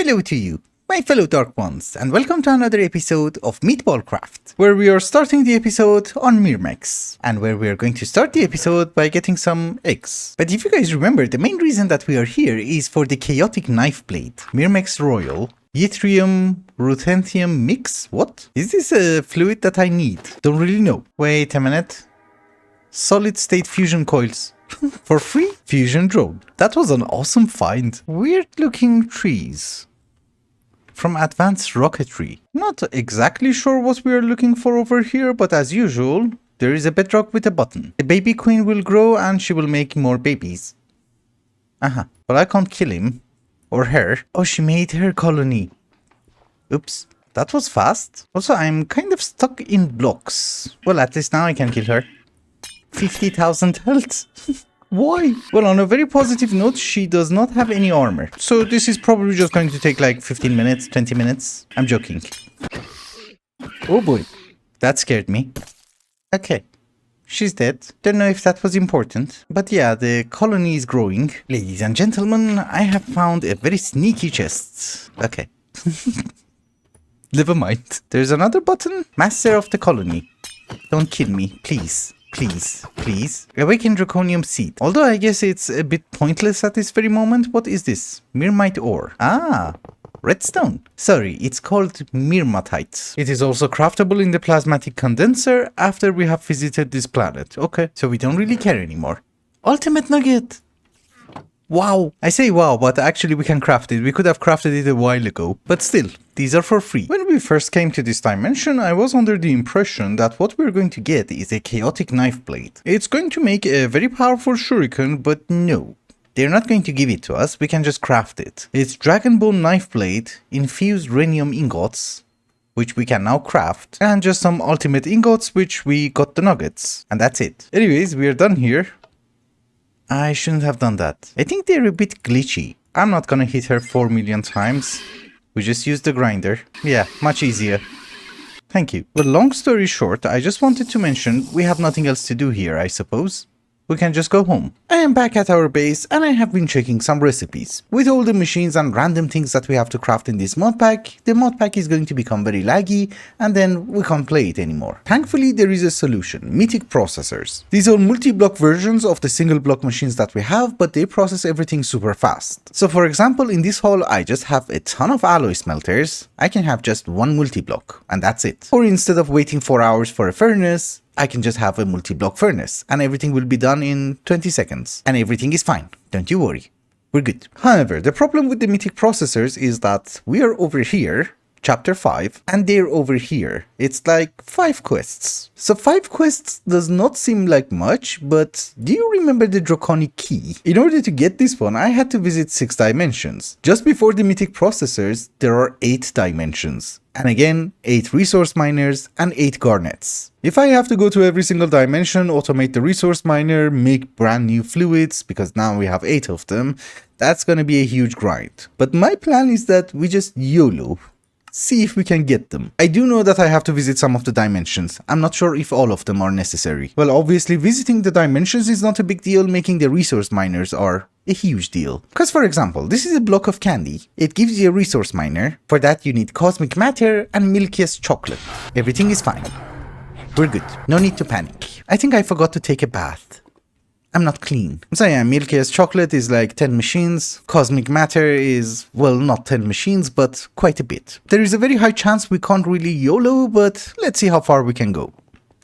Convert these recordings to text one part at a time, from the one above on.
Hello to you, my fellow Dark Ones, and welcome to another episode of Meatballcraft, where we are starting the episode on Myrmex, and where we are going to start the episode by getting some eggs. But if you guys remember, the main reason that we are here is for the chaotic knife blade, Myrmex Royal, Yttrium Ruthenium mix? What? Is this a fluid that I need? Don't really know. Wait a minute. Solid state fusion coils. For free? Fusion drone. That was an awesome find. Weird looking trees. From advanced rocketry. Not exactly sure what we are looking for over here, but as usual, there is a bedrock with a button. The baby queen will grow and she will make more babies. But I can't kill him. Or her. Oh, she made her colony. Oops. That was fast. Also, I'm kind of stuck in blocks. Well, at least now I can kill her. 50,000 health. Why? Well, on a very positive note, she does not have any armor. So this is probably just going to take like 15 minutes, 20 minutes. I'm joking. Oh boy. That scared me. Okay. She's dead. Don't know if that was important. But yeah, the colony is growing. Ladies and gentlemen, I have found a very sneaky chest. Okay. Never mind. There's another button. Master of the colony. Don't kill me, please. Please, please. Awaken Draconium Seed. Although I guess it's a bit pointless at this very moment. What is this? Myrmite ore. Ah, redstone. Sorry, it's called Myrmatite. It is also craftable in the plasmatic condenser after we have visited this planet. Okay, so we don't really care anymore. Ultimate nugget. Wow. I say wow, but actually we can craft it. We could have crafted it a while ago. But still, these are for free. When we first came to this dimension, I was under the impression that what we're going to get is a chaotic knife blade. It's going to make a very powerful shuriken, but no. They're not going to give it to us, we can just craft it. It's Dragonbone knife blade, infused rhenium ingots, which we can now craft, and just some ultimate ingots, which we got the nuggets. And that's it. Anyways, we're done here. I shouldn't have done that. I think they're a bit glitchy. I'm not gonna hit her 4 million times. We just use the grinder. Yeah, much easier. Thank you. Well, long story short, I just wanted to mention we have nothing else to do here, I suppose. We can just go home. I am back at our base and I have been checking some recipes. With all the machines and random things that we have to craft in this modpack, the modpack is going to become very laggy and then we can't play it anymore. Thankfully, there is a solution. Mythic processors. These are multi-block versions of the single block machines that we have, but they process everything super fast. So for example, in this hall, I just have a ton of alloy smelters. I can have just one multi-block and that's it. Or instead of waiting 4 hours for a furnace, I can just have a multi-block furnace and everything will be done in 20 seconds. And everything is fine. Don't you worry. We're good. However, the problem with the Mythic processors is that we are over here, chapter 5, and they're over here. It's like 5 quests. So 5 quests does not seem like much, but do you remember the Draconic key? In order to get this one, I had to visit 6 dimensions. Just before the Mythic processors, there are 8 dimensions. And again, 8 resource miners and 8 garnets. If I have to go to every single dimension, automate the resource miner, make brand new fluids, because now we have 8 of them, that's gonna be a huge grind. But my plan is that we just YOLO. See if we can get them. I do know that I have to visit some of the dimensions. I'm not sure if all of them are necessary. Well, obviously visiting the dimensions is not a big deal, making the resource miners are a huge deal. Because for example, this is a block of candy. It gives you a resource miner. For that you need cosmic matter and milkiest chocolate. Everything is fine. We're good. No need to panic. I think I forgot to take a bath. I'm not clean. So yeah, milkiest chocolate is like 10 machines. Cosmic matter is, well, not 10 machines, but quite a bit. There is a very high chance we can't really YOLO, but let's see how far we can go.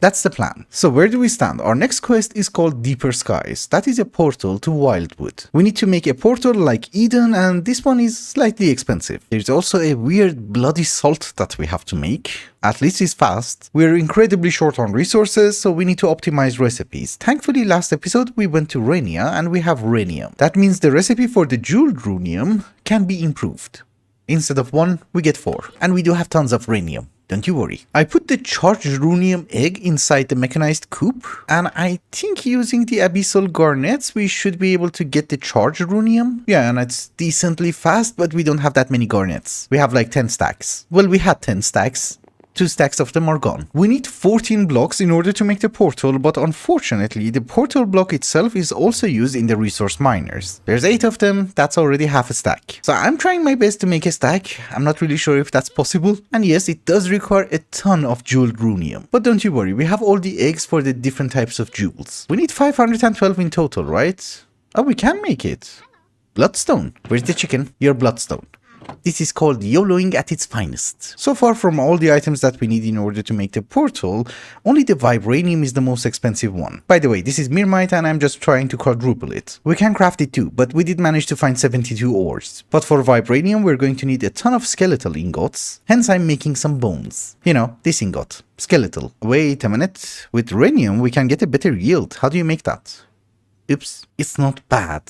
That's the plan. So where do we stand? Our next quest is called Deeper Skies. That is a portal to Wildwood. We need to make a portal like Eden, and this one is slightly expensive. There's also a weird bloody salt that we have to make. At least it's fast. We're incredibly short on resources, so we need to optimize recipes. Thankfully, last episode we went to Rhenia and we have rhenium. That means the recipe for the jeweled rhenium can be improved. Instead of 1, we get 4. And we do have tons of rhenium. Don't you worry. I put the charged rhenium egg inside the mechanized coop, and I think using the abyssal garnets we should be able to get the charged rhenium. Yeah, and it's decently fast, but we don't have that many garnets. We have like 10 stacks. Well, we had 10 stacks. 2 stacks of them are gone. We need 14 blocks in order to make the portal, but unfortunately the portal block itself is also used in the resource miners. There's 8 of them, that's already half a stack. So I'm trying my best to make a stack. I'm not really sure if that's possible. And yes, it does require a ton of jeweled runium. But don't you worry, we have all the eggs for the different types of jewels. We need 512 in total, right? Oh, we can make it. Bloodstone. Where's the chicken? Your bloodstone. This is called YOLOing at its finest. So far from all the items that we need in order to make the portal, only the Vibranium is the most expensive one. By the way, this is Myrmite and I'm just trying to quadruple it. We can craft it too, but we did manage to find 72 ores. But for Vibranium, we're going to need a ton of skeletal ingots, hence I'm making some bones. You know, this ingot. Skeletal. Wait a minute. With rhenium, we can get a better yield. How do you make that? Oops. It's not bad.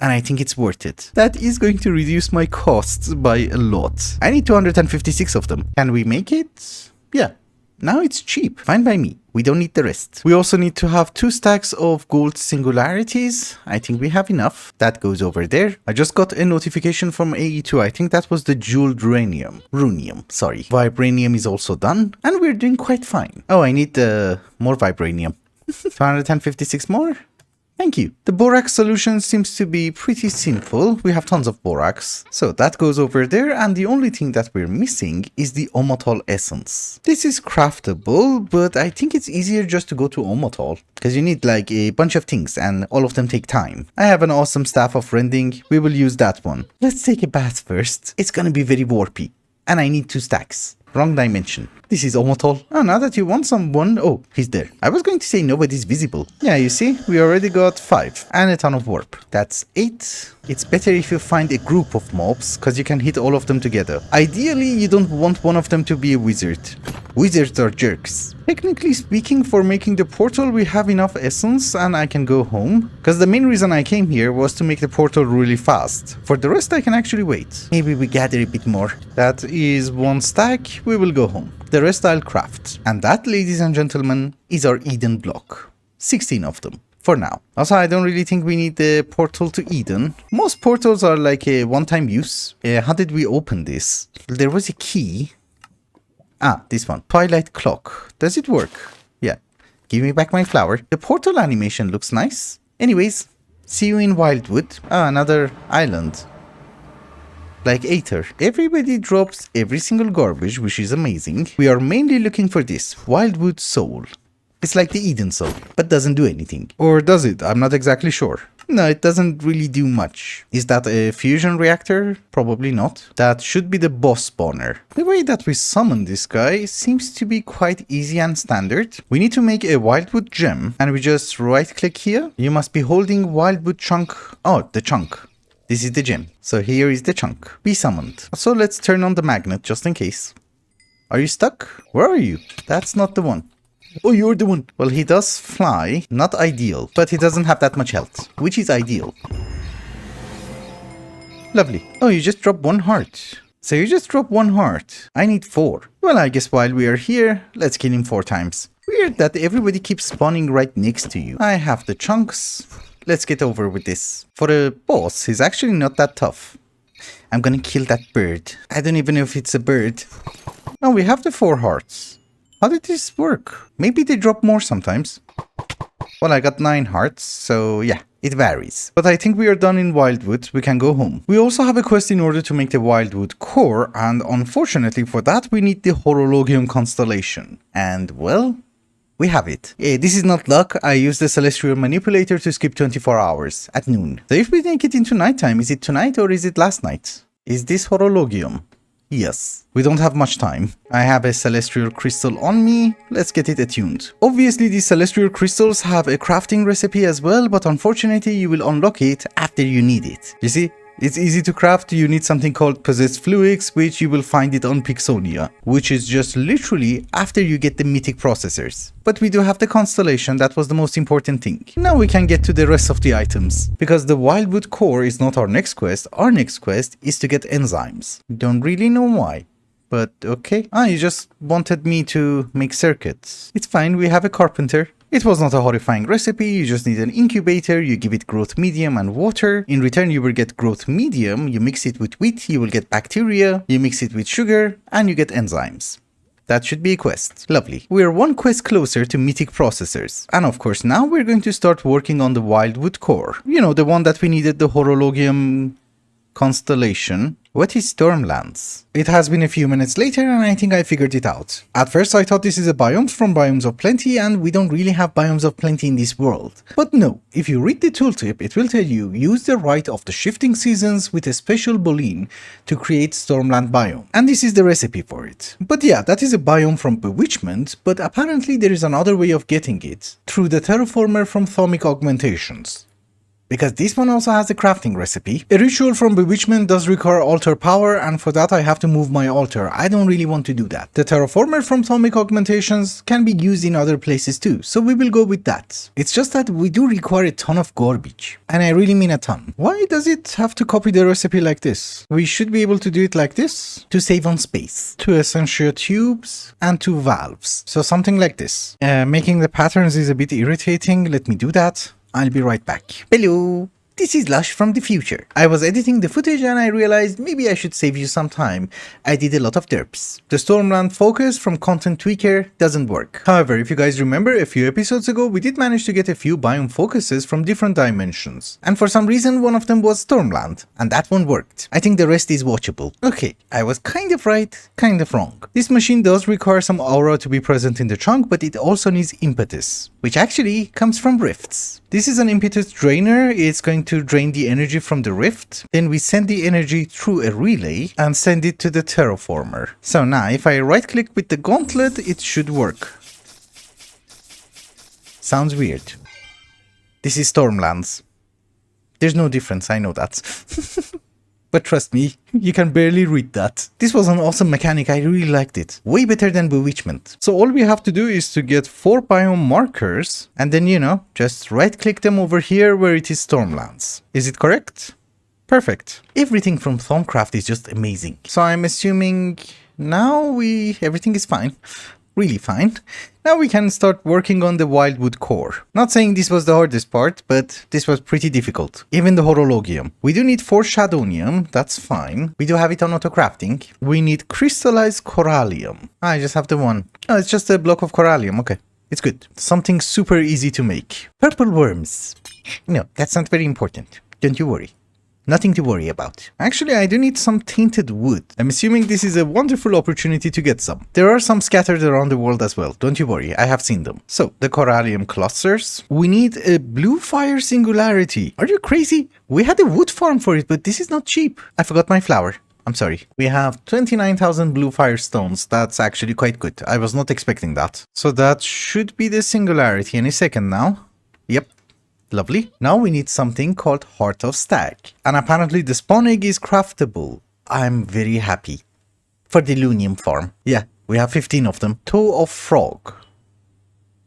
And I think it's worth it. That is going to reduce my costs by a lot. I need 256 of them. Can we make it? Yeah. Now it's cheap. Fine by me. We don't need the rest. We also need to have 2 stacks of gold singularities. I think we have enough. That goes over there. I just got a notification from AE2. I think that was the jeweled runium, sorry. Vibranium is also done. And we're doing quite fine. Oh, I need more Vibranium. 256 more? Thank you. The borax solution seems to be pretty simple. We have tons of borax. So that goes over there, and the only thing that we're missing is the Omotal essence. This is craftable, but I think it's easier just to go to Omotal, because you need like a bunch of things and all of them take time. I have an awesome staff of rending. We will use that one. Let's take a bath first. It's gonna be very warpy. And I need 2 stacks. Wrong dimension. This is Omotal. Oh, now that you want someone... Oh, he's there. I was going to say nobody's visible. Yeah, you see, we already got 5 and a ton of warp. That's 8. It's better if you find a group of mobs, because you can hit all of them together. Ideally, you don't want one of them to be a wizard. Wizards are jerks. Technically speaking, for making the portal, we have enough essence and I can go home. Because the main reason I came here was to make the portal really fast. For the rest, I can actually wait. Maybe we gather a bit more. That is 1 stack. We will go home. The rest I'll craft. And that, ladies and gentlemen, is our Eden block. 16 of them. For now. Also, I don't really think we need the portal to Eden. Most portals are like a one-time use. How did we open this? There was a key. Ah, this one. Twilight clock. Does it work? Yeah. Give me back my flower. The portal animation looks nice. Anyways, see you in Wildwood. Ah, another island. Like Aether. Everybody drops every single garbage, which is amazing. We are mainly looking for this. Wildwood Soul. It's like the Eden Soul, but doesn't do anything. Or does it? I'm not exactly sure. No, it doesn't really do much. Is that a fusion reactor? Probably not. That should be the boss spawner. The way that we summon this guy seems to be quite easy and standard. We need to make a Wildwood gem, and we just right click here. You must be holding Wildwood chunk. Oh, the chunk. This is the gem. So here is the chunk. Be summoned. So let's turn on the magnet just in case. Are you stuck? Where are you? That's not the one. Oh, you're the one. Well, he does fly. Not ideal. But he doesn't have that much health, which is ideal. Lovely. Oh, you just dropped 1 heart. So you just dropped 1 heart. I need 4. Well, I guess while we are here, let's kill him 4 times. Weird that everybody keeps spawning right next to you. I have the chunks. Let's get over with this. For a boss, he's actually not that tough. I'm gonna kill that bird. I don't even know if it's a bird. Oh, we have the 4 hearts. How did this work? Maybe they drop more sometimes. Well, I got 9 hearts, so yeah, it varies. But I think we are done in Wildwood. We can go home. We also have a quest in order to make the Wildwood core, and unfortunately for that, we need the Horologium constellation. And well, we have it. This is not luck. I used the Celestial Manipulator to skip 24 hours at noon. So if we make it into nighttime, is it tonight or is it last night? Is this Horologium? Yes. We don't have much time. I have a Celestial Crystal on me. Let's get it attuned. Obviously, these Celestial Crystals have a crafting recipe as well, but unfortunately, you will unlock it after you need it. You see? It's easy to craft. You need something called Possessed Fluix, which you will find it on Pixonia, which is just literally after you get the Mythic processors. But we do have the constellation. That was the most important thing. Now we can get to the rest of the items. Because the Wildwood core is not our next quest. Our next quest is to get enzymes. Don't really know why. But okay. Ah, you just wanted me to make circuits. It's fine. We have a carpenter. It was not a horrifying recipe, you just need an incubator, you give it growth medium and water. In return you will get growth medium, you mix it with wheat, you will get bacteria, you mix it with sugar, and you get enzymes. That should be a quest. Lovely. We're one quest closer to Mythic processors. And of course, now we're going to start working on the Wildwood core. You know, the one that we needed the Horologium constellation. What is Stormlands? It has been a few minutes later and I think I figured it out. At first I thought this is a biome from Biomes of Plenty and we don't really have Biomes of Plenty in this world. But no, if you read the tooltip it will tell you use the right of the shifting seasons with a special boolean to create Stormland biome. And this is the recipe for it. But yeah, that is a biome from Bewitchment, but apparently there is another way of getting it, through the terraformer from Thaumic Augmentations. Because this one also has a crafting recipe. A ritual from Bewitchment does require altar power and for that I have to move my altar. I don't really want to do that. The terraformer from Thaumic Augmentations can be used in other places too, so we will go with that. It's just that we do require a ton of garbage. And I really mean a ton. Why does it have to copy the recipe like this? We should be able to do it like this to save on space. 2 essential tubes and 2 valves. So something like this. Making the patterns is a bit irritating. Let me do that. I'll be right back. Hello! This is Lush from the future. I was editing the footage and I realized maybe I should save you some time. I did a lot of derps. The Stormland focus from Content Tweaker doesn't work. However, if you guys remember a few episodes ago, we did manage to get a few biome focuses from different dimensions. And for some reason, one of them was Stormland. And that one worked. I think the rest is watchable. Okay, I was kind of right, kind of wrong. This machine does require some aura to be present in the chunk, but it also needs impetus, which actually comes from rifts. This is an impetus drainer. It's going to drain the energy from the rift. Then we send the energy through a relay and send it to the terraformer. So now if I right click with the gauntlet, it should work. Sounds weird. This is Stormlands. There's no difference, I know that. But trust me, you can barely read that. This was an awesome mechanic, I really liked it. Way better than Bewitchment. So all we have to do is to get 4 biome markers and then, you know, just right click them over here where it is Stormlands. Is it correct? Perfect. Everything from Thaumcraft is just amazing. So I'm assuming now everything is fine. Really fine. Now we can start working on the Wildwood core. Not saying this was the hardest part, but this was pretty difficult. Even the Horologium. We do need 4 Shadownium, that's fine. We do have it on auto-crafting. We need crystallized Corallium. I just have the one. Oh, it's just a block of Corallium, okay. It's good. Something super easy to make. Purple worms. No, that's not very important. Don't you worry. Nothing to worry about. Actually, I do need some tainted wood. I'm assuming this is a wonderful opportunity to get some. There are some scattered around the world as well. Don't you worry, I have seen them. So, the Corallium clusters. We need a blue fire singularity. Are you crazy? We had a wood farm for it, but this is not cheap. I forgot my flower. I'm sorry. We have 29,000 blue fire stones. That's actually quite good. I was not expecting that. So that should be the singularity any second now. Yep. Lovely. Now we need something called Heart of Stag. And apparently the spawn egg is craftable. I'm very happy. For the Lunium farm. Yeah, we have 15 of them. Toe of Frog.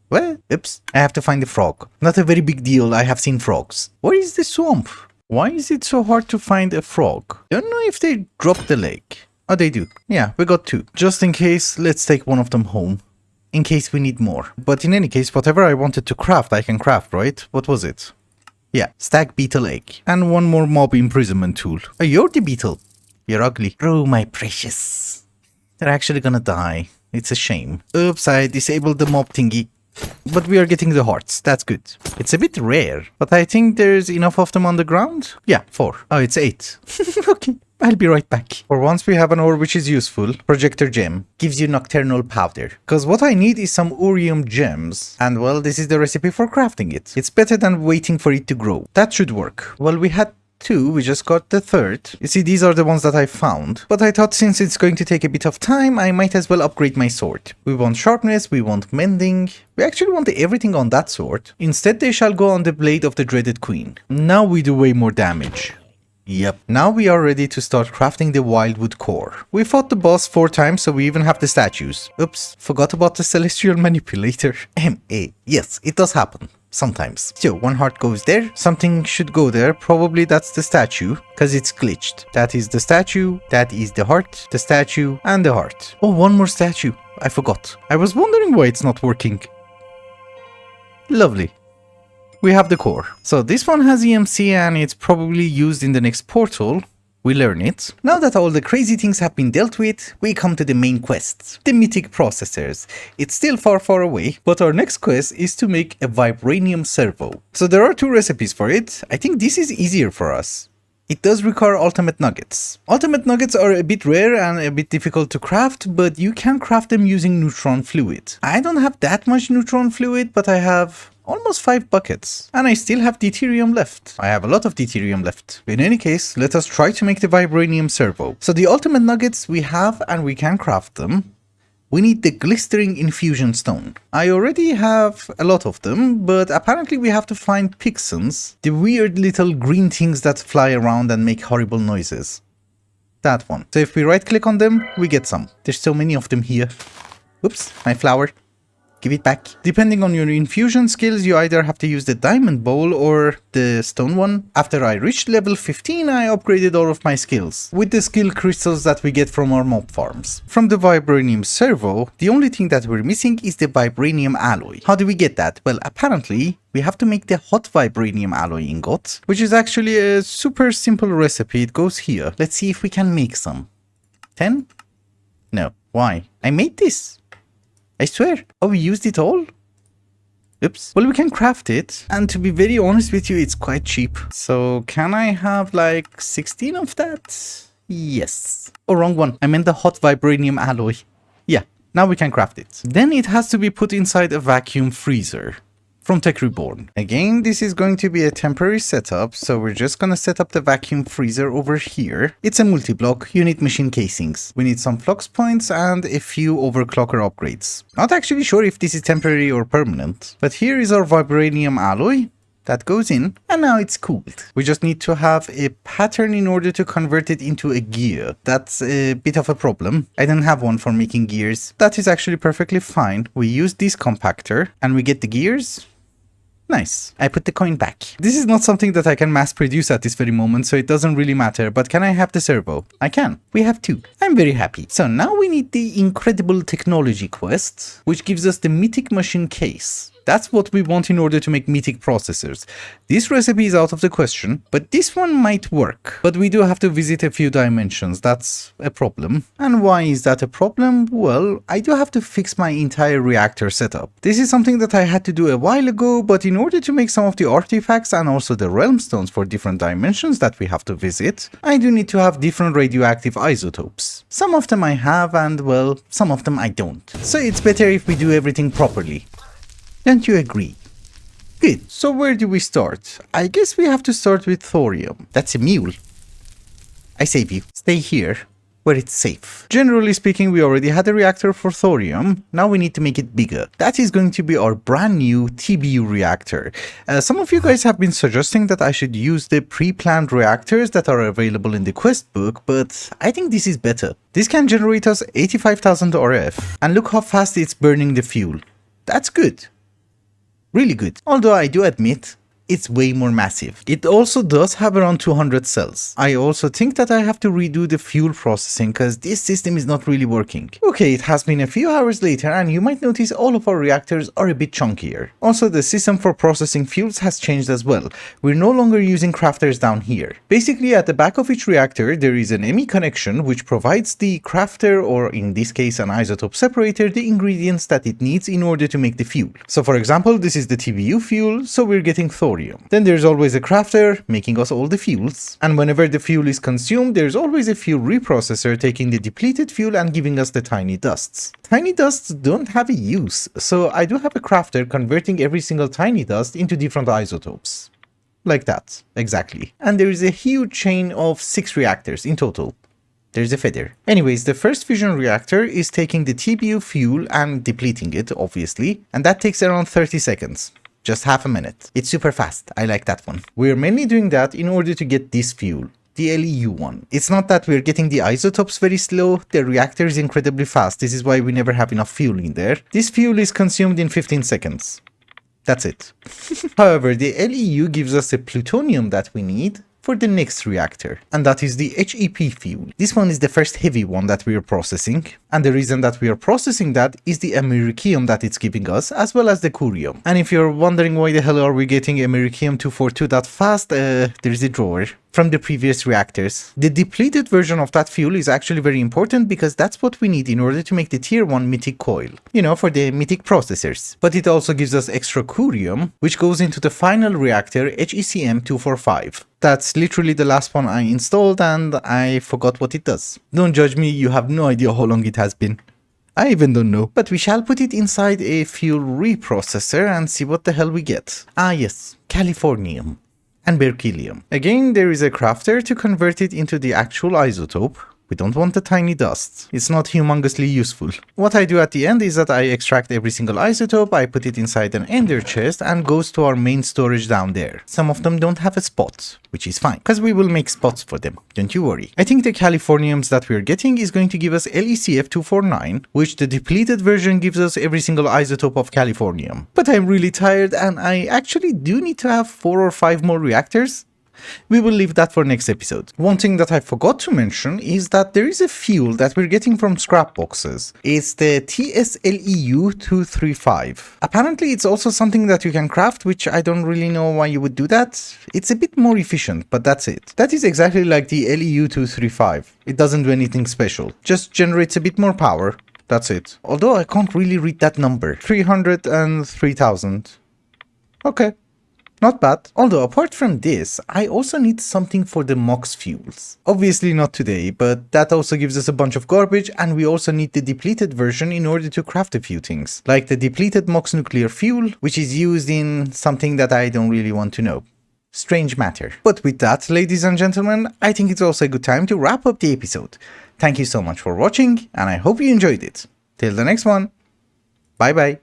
Well, oops. I have to find the frog. Not a very big deal, I have seen frogs. Where is the swamp? Why is it so hard to find a frog? Don't know if they dropped the lake. Oh, they do. Yeah, we got 2. Just in case, let's take one of them home. In case we need more. But in any case, whatever I wanted to craft, I can craft, right? What was it? Yeah, stag beetle egg. And one more mob imprisonment tool. Oh, you're the beetle. You're ugly. Oh, my precious. They're actually gonna die. It's a shame. Oops, I disabled the mob thingy. But we are getting the hearts. That's good. It's a bit rare. But I think there's enough of them on the ground. Yeah, 4. Oh, it's 8. Okay. I'll be right back. For once we have an ore which is useful. Projector gem. Gives you nocturnal powder. Because what I need is some Urium gems. And well, this is the recipe for crafting it. It's better than waiting for it to grow. That should work. Well, we had 2, we just got the 3rd. You see, these are the ones that I found. But I thought since it's going to take a bit of time, I might as well upgrade my sword. We want sharpness, we want mending. We actually want everything on that sword. Instead, they shall go on the blade of the dreaded queen. Now we do way more damage. Yep. Now we are ready to start crafting the Wildwood core. We fought the boss 4 times, so we even have the statues. Oops, forgot about the celestial manipulator. Yes, it does happen. Sometimes. So, 1 heart goes there. Something should go there. Probably that's the statue, because it's glitched. That is the statue, that is the heart, the statue, and the heart. Oh, 1 more statue. I forgot. I was wondering why it's not working. Lovely. We have the core. So this one has EMC and it's probably used in the next portal, We learn it. Now that all the crazy things have been dealt with, we come to the main quest, the Mythic processors. It's still far, far away, but our next quest is to make a Vibranium servo. So there are 2 recipes for it. I think this is easier for us. It does require ultimate nuggets. Ultimate nuggets are a bit rare and a bit difficult to craft, but you can craft them using neutron fluid. I don't have that much neutron fluid, but I have almost 5 buckets. And I still have deuterium left. I have a lot of deuterium left. In any case, let us try to make the Vibranium servo. So the ultimate nuggets we have and we can craft them. We need the glistering infusion stone. I already have a lot of them, but apparently we have to find pixons, the weird little green things that fly around and make horrible noises. That one. So if we right click on them, we get some. There's so many of them here. Oops, my flower. Give it back. Depending on your infusion skills, you either have to use the diamond bowl or the stone one. After I reached level 15, I upgraded all of my skills with the skill crystals that we get from our mob farms. From the Vibranium servo, the only thing that we're missing is the Vibranium alloy. How do we get that? Well, apparently we have to make the hot Vibranium alloy ingot, which is actually a super simple recipe. It goes here. Let's see if we can make some. 10? No. Why? I made this. I swear. Oh, we used it all? Oops. Well, we can craft it. And to be very honest with you, it's quite cheap. So can I have like 16 of that? Yes. Oh, wrong one. I meant the hot Vibranium alloy. Yeah, now we can craft it. Then it has to be put inside a vacuum freezer. From Tech Reborn. Again, this is going to be a temporary setup, so we're just gonna set up the vacuum freezer over here. It's a multi-block, you need machine casings. We need some flux points and a few overclocker upgrades. Not actually sure if this is temporary or permanent, but here is our Vibranium alloy. That goes in, and now it's cooled. We just need to have a pattern in order to convert it into a gear. That's a bit of a problem. I don't have one for making gears. That is actually perfectly fine. We use this compactor, and we get the gears. Nice. I put the coin back. This is not something that I can mass produce at this very moment, so it doesn't really matter, but can I have the servo? I can. We have 2. I'm very happy. So now we need the incredible technology quest, which gives us the Mythic machine case. That's what we want in order to make Mythic processors. This recipe is out of the question, but this one might work. But we do have to visit a few dimensions. That's a problem. And why is that a problem? Well, I do have to fix my entire reactor setup. This is something that I had to do a while ago, but in order to make some of the artifacts and also the realm stones for different dimensions that we have to visit, I do need to have different radioactive isotopes. Some of them I have and, well, some of them I don't. So it's better if we do everything properly. Don't you agree? Good. So where do we start? I guess we have to start with thorium. That's a mule. I save you. Stay here, where it's safe. Generally speaking, we already had a reactor for thorium. Now we need to make it bigger. That is going to be our brand new TBU reactor. Some of you guys have been suggesting that I should use the pre-planned reactors that are available in the quest book, but I think this is better. This can generate us 85,000 RF. And look how fast it's burning the fuel. That's good. Really good. Although I do admit, it's way more massive. It also does have around 200 cells. I also think that I have to redo the fuel processing because this system is not really working. Okay, it has been a few hours later and you might notice all of our reactors are a bit chunkier. Also, the system for processing fuels has changed as well. We're no longer using crafters down here. Basically, at the back of each reactor, there is an ME connection which provides the crafter, or in this case an isotope separator, the ingredients that it needs in order to make the fuel. So for example, this is the TBU fuel, so we're getting thorium. Then there's always a crafter making us all the fuels. And whenever the fuel is consumed, there's always a fuel reprocessor taking the depleted fuel and giving us the tiny dusts. Tiny dusts don't have a use, so I do have a crafter converting every single tiny dust into different isotopes. Like that, exactly. And there is a huge chain of 6 reactors in total. There's a feather. Anyways, the first fission reactor is taking the TBU fuel and depleting it, obviously, and that takes around 30 seconds. Just half a minute. It's super fast. I like that one. We're mainly doing that in order to get this fuel, the LEU one. It's not that we're getting the isotopes very slow. The reactor is incredibly fast. This is why we never have enough fuel in there. This fuel is consumed in 15 seconds. That's it. However, the LEU gives us the plutonium that we need, for the next reactor, and that is the HEP fuel. This one is the first heavy one that we are processing, and the reason that we are processing that is the americium that it's giving us, as well as the curium. And if you're wondering why the hell are we getting americium 242 that fast, there is a drawer from the previous reactors. The depleted version of that fuel is actually very important because that's what we need in order to make the tier 1 Mythic coil, you know, for the Mythic processors. But it also gives us extra curium, which goes into the final reactor HECM 245. That's literally the last one I installed and I forgot what it does. Don't judge me, you have no idea how long it has been. I even don't know. But we shall put it inside a fuel reprocessor and see what the hell we get. Ah yes, Californium and berkelium. Again, there is a crafter to convert it into the actual isotope. We don't want the tiny dust. It's not humongously useful. What I do at the end is that I extract every single isotope, I put it inside an ender chest and goes to our main storage down there. Some of them don't have a spot, which is fine, because we will make spots for them, don't you worry. I think the Californiums that we're getting is going to give us LECF 249, which the depleted version gives us every single isotope of Californium. But I'm really tired and I actually do need to have 4 or 5 more reactors. We will leave that for next episode. One thing that I forgot to mention is that there is a fuel that we're getting from scrap boxes. It's the TSLEU 235. Apparently it's also something that you can craft, which I don't really know why you would do that. It's a bit more efficient, but that's it. That is exactly like the LEU 235. It doesn't do anything special, just generates a bit more power. That's it. Although I can't really read that number. 303,000. Okay. Not bad. Although apart from this, I also need something for the MOX fuels. Obviously not today, but that also gives us a bunch of garbage and we also need the depleted version in order to craft a few things. Like the depleted MOX nuclear fuel, which is used in something that I don't really want to know. Strange matter. But with that, ladies and gentlemen, I think it's also a good time to wrap up the episode. Thank you so much for watching and I hope you enjoyed it. Till the next one. Bye bye.